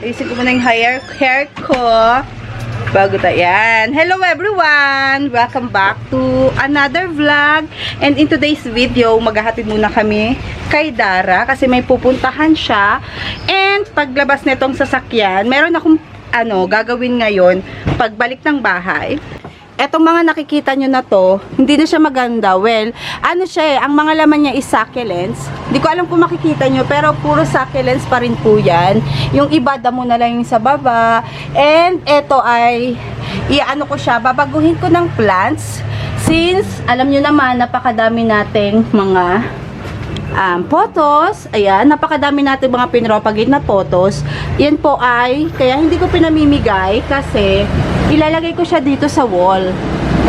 Ayusin ko muna yung hair ko. Bago tayo. Yan. Hello everyone! Welcome back to another vlog. And in today's video, maghahatid muna kami kay Dara kasi may pupuntahan siya. And paglabas nitong sasakyan, meron akong gagawin ngayon pagbalik ng bahay. Etong mga nakikita nyo na to, hindi na siya maganda. Well, ang mga laman niya is succulents. Hindi ko alam kung makikita nyo, pero puro succulents pa rin po yan. Yung iba, damo na lang yung sa baba. And eto ay, ko siya, babaguhin ko ng plants. Since, alam nyo naman, napakadami nating mga photos. Ayan, napakadami natin mga pinropagate na photos. Yan po ay, kaya hindi ko pinamimigay kasi ilalagay ko siya dito sa wall.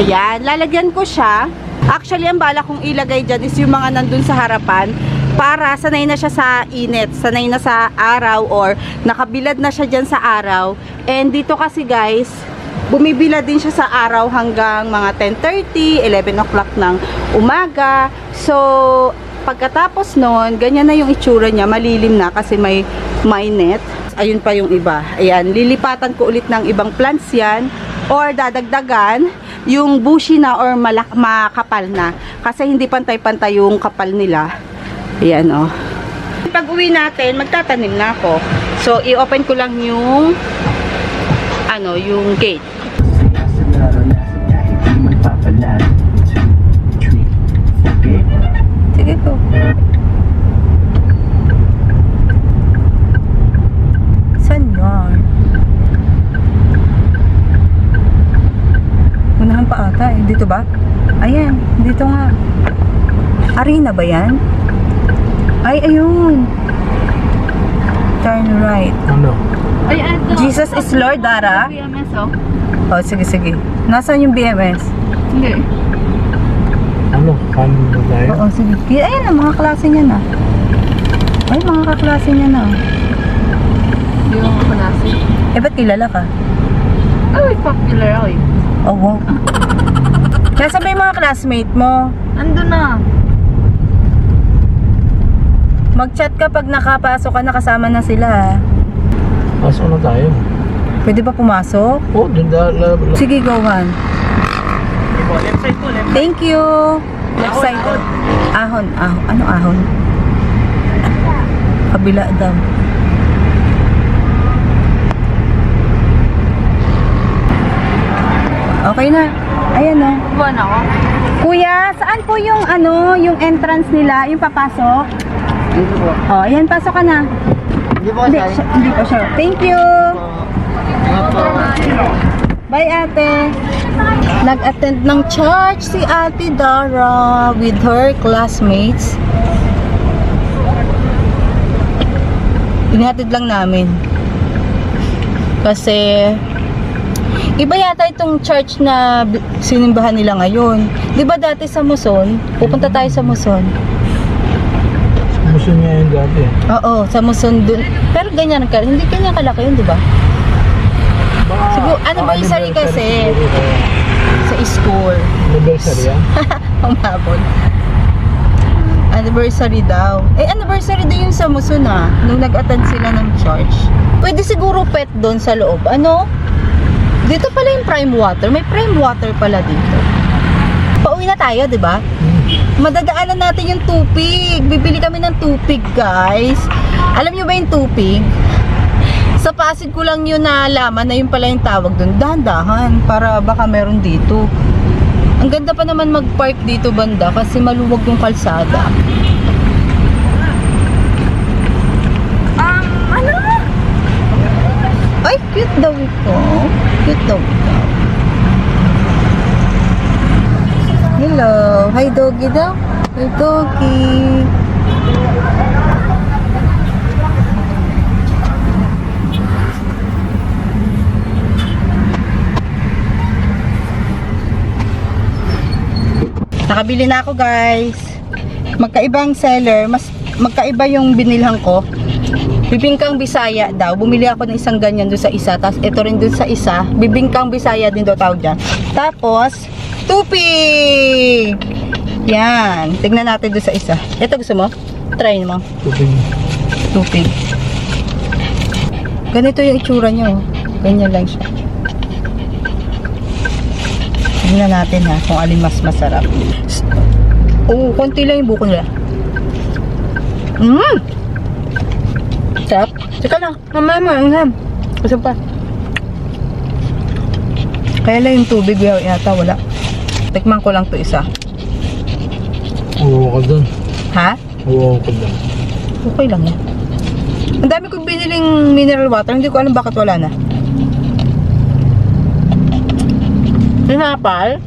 Ayan, lalagyan ko siya. Actually, ang bala kong ilagay dyan is yung mga nandun sa harapan para sanay na siya sa init, sanay na sa araw or nakabilad na siya dyan sa araw. And dito kasi guys, bumibilad din siya sa araw hanggang mga 10:30, 11 o'clock ng umaga. So, pagkatapos nun, ganyan na yung itsura niya, malilim na kasi may net. Ayun pa yung iba. Ayan, lilipatan ko ulit ng ibang plants yan or dadagdagan yung bushy na or makapal na kasi hindi pantay-pantay yung kapal nila. Ayan o. Pag uwi natin, magtatanim na ako. So, i-open ko lang yung yung gate. Sige po. Saan yun? Unahan pa ata eh. Dito ba? Ayan. Dito nga. Arena ba yan? Ay, ayun. Turn right. Ano? Ay, Jesus is Lord, Dara. BMS, oh. Oh, sige, sige. Nasaan yung BMS? Hindi. Ano? Paano ba tayo? Oo, sige. Ayan na, mga klase niya na. Ay, mga kaklase niya na. Hindi mo makalasi. Eh, ba't kilala ka? Ay, popular ako eh. Oh, wow. Nasa ba yung mga classmate mo? Andun na. Mag-chat ka pag nakapasok ka, nakasama na sila ha. Pasok na tayo. Pwede ba pumasok? Oh, dun Sige, go Han. Left side po, left. Thank you. Left side. Ahon. Ano ahon? Kabila daw. Okay na. Ayan o. Buwan ako. Kuya, saan po yung yung entrance nila, yung papasok? Dito po. Oh, ayan, pasok ka na. Hindi po Hindi, hindi pa siya. Thank you. Bye, ate. Nag-attend ng church si Ate Dara with her classmates. Inhatid lang namin. Kasi iba yata itong church na sinimbahan nila ngayon. 'Di ba dati sa Muson? Pupunta tayo sa Muson. Gusto niya yung dati. Oo, sa Muson dun. Pero ganyan ka, hindi ganyan kalaki yun, 'di ba? Siguro, anniversary kasi sa school. Anniversary yan? Umabot. Anniversary daw. Eh, anniversary din yun sa Muson nung nag-attend sila ng church. Pwede siguro pet doon sa loob. Ano? Dito pala yung prime water. May prime water pala dito. Pauwi na tayo, di ba? Madadaanan natin yung tupig. Bibili kami ng tupig, guys. Alam nyo ba yung tupig? Sa Pasig ko lang yun naalaman na yun pala yung tawag doon. Dahan-dahan. Para baka meron dito. Ang ganda pa naman mag-park dito banda kasi maluwag yung kalsada. Ano? Ay, cute daw ito. Cute daw ito. Hello. Hi, doggy daw. Hi, doggy. Nakabili na ako, guys. Magkaibang seller, mas magkaiba yung binilhan ko. Bibingkang Bisaya daw. Bumili ako ng isang ganyan doon sa isa. Tapos ito rin doon sa isa. Bibingkang Bisaya din daw tawag dyan. Tapos, tupig! Yan. Tignan natin doon sa isa. Ito gusto mo? Try mo. Tupig. Tupig. Ganito yung itsura niya, oh. Ganyan lang siya. Tingnan natin ha, kung alin mas masarap. Oo, konti lang yung buko nila. Sarap. Teka lang, mamaya mo, ang ham. Kusap pa. Kaya lang yung tubig yata, wala. Tikman ko lang to isa. Oo ka dun. Ha? Oo ka dun. Okay lang yan. Ang dami kong biniling mineral water, hindi ko alam bakit wala na. Pinapal.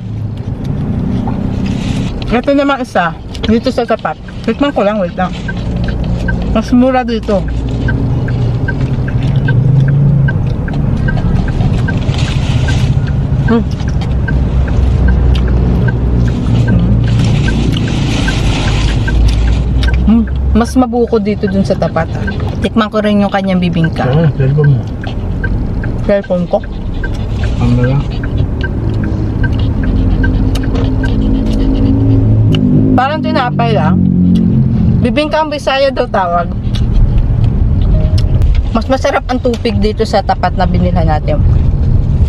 Ito naman isa. Dito sa tapat. Tikman ko lang, wait lang. Mas mura dito. Mas mabuko dito dun sa tapat. Tikman ko rin yung kanyang bibingka. Oo, cellphone mo. Cellphone ko. Camera. Parang tinapay lang. Bibingka ang Bisaya daw tawag. Mas masarap ang tupig dito sa tapat na binilhan natin.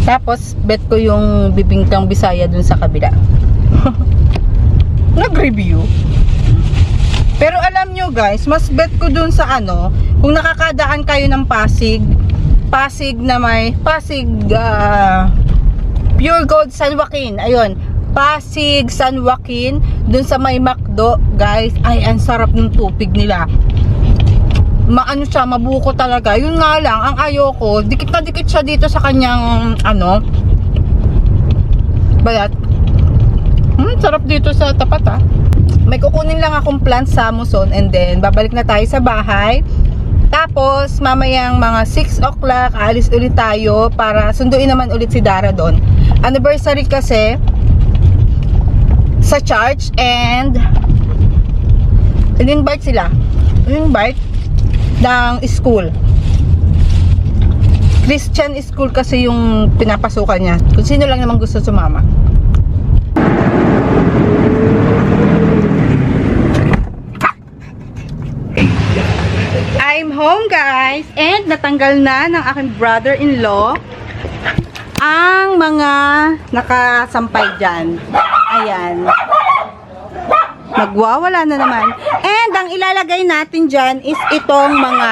Tapos, bet ko yung bibingkang Bisaya dun sa kabila. Nag-review. Pero alam nyo guys, mas bet ko dun sa ano, kung nakakadaan kayo ng Pasig na may, Pure Gold San Joaquin, ayun, Pasig, San Joaquin, dun sa may McDo, guys, ay ang sarap ng tupig nila. Maano siya, mabuko talaga. Yun nga lang, ang ayoko, dikit na dikit siya dito sa kanyang, balat. Sarap dito sa tapat ah. May kukunin lang akong plant sa Muson and then babalik na tayo sa bahay. Tapos mamayang mga 6 o'clock alis ulit tayo para sunduin naman ulit si Dara doon. Anniversary kasi sa church and in-invite sila. In-invite ng school. Christian school kasi yung pinapasukan niya. Kung sino lang naman gusto sumama. I'm home guys and natanggal na ng aking brother-in-law ang mga nakasampay dyan. Ayan. Magwawala na naman. And ang ilalagay natin dyan is itong mga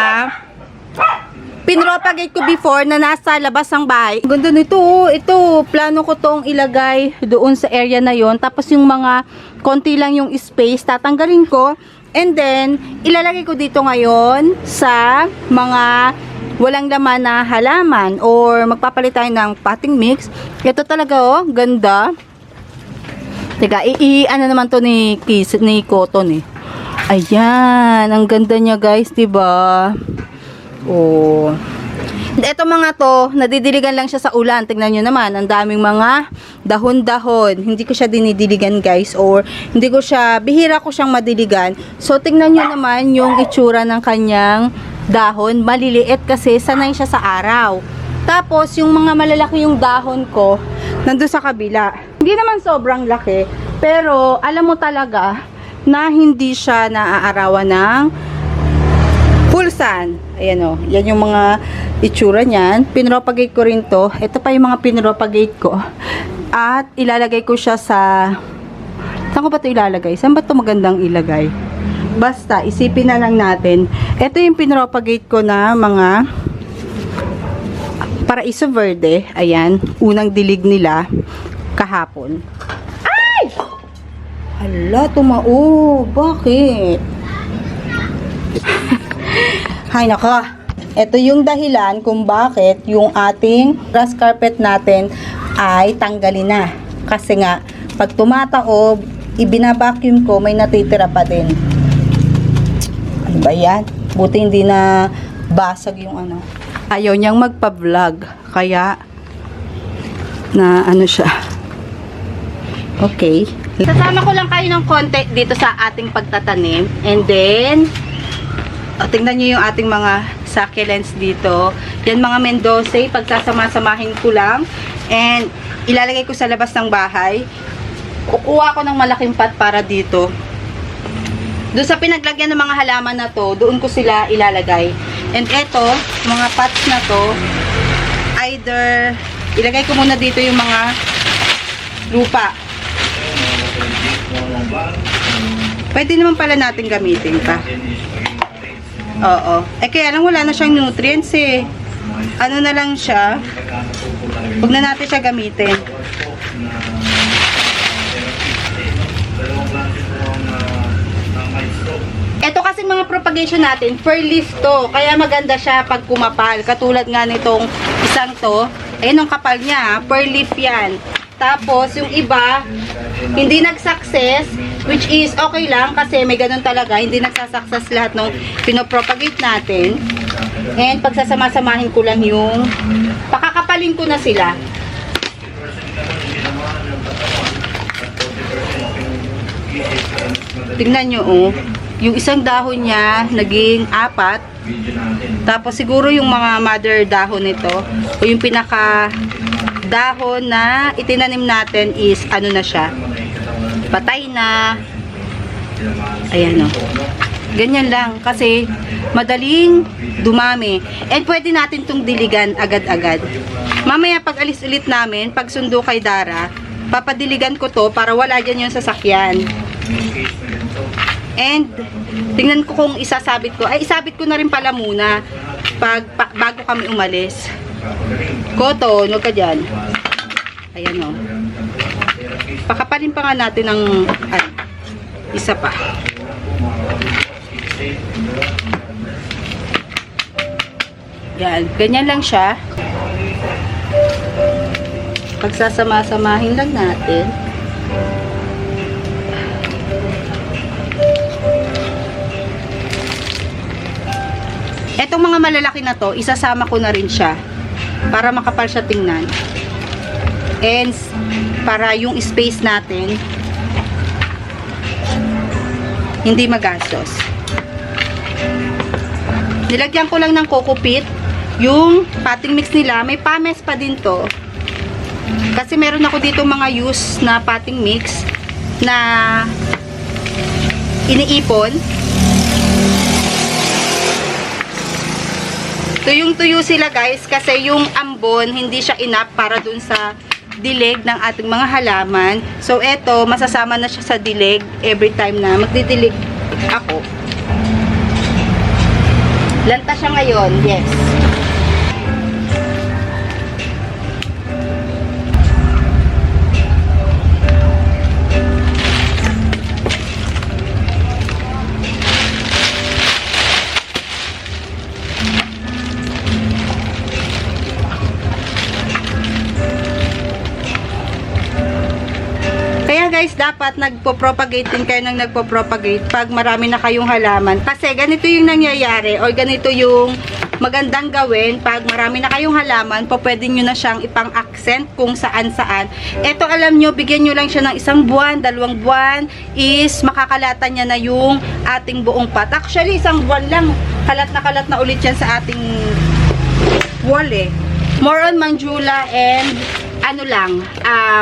pinropagate ko before na nasa labas ng bahay. Ganda nito. Ito, plano ko tong ilagay doon sa area na yon. Tapos yung mga konti lang yung space, tatanggalin ko. And then, ilalagay ko dito ngayon sa mga walang laman na halaman or magpapalit tayo ng potting mix. Ito talaga oh, ganda. Teka, ano naman to ni Cotton eh. Ayan, ang ganda niya guys, 'di ba? Oh. Ito mga to, nadidiligan lang siya sa ulan. Tingnan nyo naman, ang daming mga dahon-dahon. Hindi ko siya dinidiligan guys, or hindi ko siya, bihira ko siyang madiligan. So tingnan nyo naman yung itsura ng kanyang dahon. Maliliit kasi sanay siya sa araw. Tapos yung mga malalaki yung dahon ko, nandun sa kabila. Hindi naman sobrang laki, pero alam mo talaga na hindi siya naaarawan ng full sun. Ayan o. Yan yung mga itsura niyan. Pinropagate ko rin to. Ito pa yung mga pinropagate ko. At ilalagay ko siya sa... Saan ko ba ito ilalagay? Saan ba ito magandang ilagay? Basta, isipin na lang natin. Ito yung pinropagate ko na mga Paraiso Verde. Ayan. Unang dilig nila kahapon. Ay! Hala, tumao. Bakit? Hay naka. Ito yung dahilan kung bakit yung ating grass carpet natin ay tanggalin na. Kasi nga, pag tumataob, ibinabacuum ko, may natitira pa din. Ano ba yan? Buti hindi na basag yung ano. Ayaw niyang magpa-vlog. Kaya, na ano siya. Okay. Sasama ko lang kayo ng konti dito sa ating pagtatanim. And then, tingnan nyo yung ating mga succulents dito. Yan mga Mendoza, pagsasama-samahin ko lang. And ilalagay ko sa labas ng bahay. Kukuha ko ng malaking pot para dito. Doon sa pinaglagyan ng mga halaman na to, doon ko sila ilalagay. And eto, mga pots na to, either ilagay ko muna dito yung mga lupa. Pwede naman pala natin gamitin pa. Oo. Eh kaya lang wala na siyang nutrients eh. Ano na lang siya. Huwag na natin siya gamitin. Ito kasi mga propagation natin, per leaf to. Kaya maganda siya pag kumapal. Katulad nga nitong isang to. Ayun ang kapal niya, per leaf yan. Tapos, yung iba, hindi nag-success, which is okay lang kasi may ganun talaga. Hindi nagsasuccess lahat ng pinopropagate natin. And pagsasama-samahin ko lang yung, pakakapalin ko na sila. Tingnan nyo, oh. Yung isang dahon niya, naging 4. Tapos siguro yung mga mother dahon nito, o yung pinaka dahon na itinanim natin is, ano na siya, patay na. Ayan, oh. Ganyan lang, kasi madaling dumami. And pwede natin itong diligan agad-agad. Mamaya pag alis ulit namin, pag sundo kay Dara, papadiligan ko to para wala dyan yung sasakyan. And, tingnan ko kung isasabit ko. Ay, isabit ko na rin pala muna bago kami umalis. Koto, huwag ka dyan. Ayan, o. Pakapalin pa nga natin ng isa pa. Yan, ganyan lang siya. Pagsasama-samahin lang natin. Etong mga malalaki na to, isasama ko na rin siya para makapal siya tingnan. And para yung space natin hindi magastos. Nilagyan ko lang ng coco peat yung potting mix nila. May pames pa din to. Kasi meron ako dito mga used na potting mix na iniipon. Tuyong-tuyo sila guys kasi yung ambon hindi siya enough para dun sa dilig ng ating mga halaman. So eto, masasama na siya sa dilig every time na magdidilig ako. Lanta siya ngayon, yes. Guys, dapat nagpo-propagate din kayo ng nagpo-propagate pag marami na kayong halaman. Kasi ganito yung nangyayari or ganito yung magandang gawin pag marami na kayong halaman, pwede nyo na siyang ipang-accent kung saan-saan. Ito alam nyo, bigyan nyo lang siya ng 1 buwan, 2 buwan is makakalatan niya na yung ating buong pot. Actually, 1 buwan lang, kalat na ulit yan sa ating wall eh. More on Manjula and ano lang,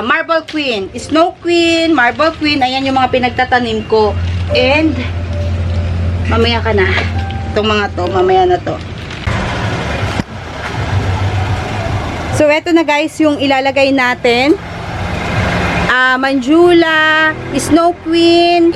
Marble Queen, Snow Queen, Marble Queen, ayan yung mga pinagtatanim ko. And, mamaya ka na. Itong mga to, mamaya na to. So, eto na guys, yung ilalagay natin. Manjula, Snow Queen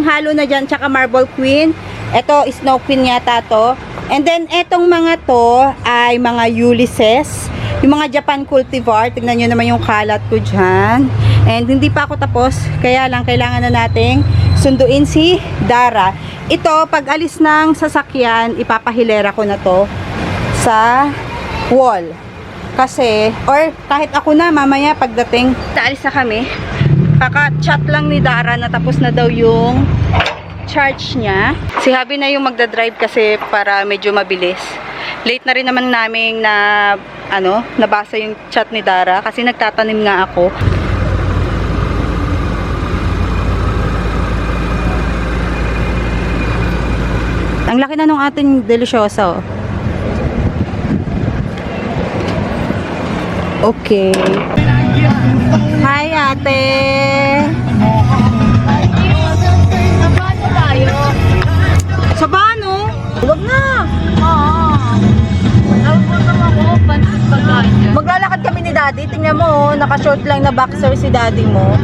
halo na dyan, tsaka Marble Queen. Eto, Snow Queen yata to. And then, etong mga to ay mga Ulysses. Yung mga Japan cultivar, tignan nyo naman yung kalat ko dyan. And hindi pa ako tapos, kaya lang kailangan na nating sunduin si Dara. Ito, pag alis ng sasakyan, ipapahilera ko na to sa wall. Kasi, or kahit ako na mamaya pagdating, taalis na kami, kaka-chat lang ni Dara na tapos na daw yung charge niya. Si Habi na yung magdadrive kasi para medyo mabilis. Late na rin naman namin na nabasa yung chat ni Dara kasi nagtatanim nga ako. Ang laki na nung ating delisyoso. Okay. Hi ate. Sabano? Huwag na. Daddy, tingnan mo, naka-short lang na boxer si daddy mo.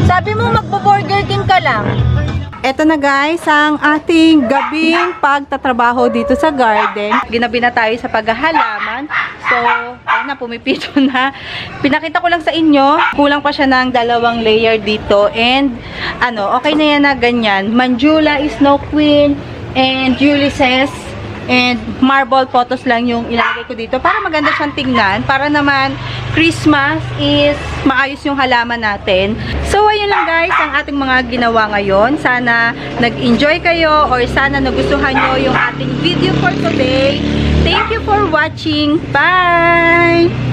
Sabi mo, magbo-Burger King ka lang. Eto na guys, ang ating gabing pagtatrabaho dito sa garden. Ginabi na tayo sa paghahalaman. So, ayun na, pumipito na. Pinakita ko lang sa inyo, kulang pa siya ng 2 layer dito. And, okay na yan na ganyan. Manjula, Snow Queen, and Ulysses, and marble photos lang yung ilalagay ko dito para maganda siyang tingnan, para naman Christmas is maayos yung halaman natin. So ayun lang guys ang ating mga ginawa ngayon. Sana nag-enjoy kayo or sana nagustuhan nyo yung ating video for today. Thank you for watching. Bye!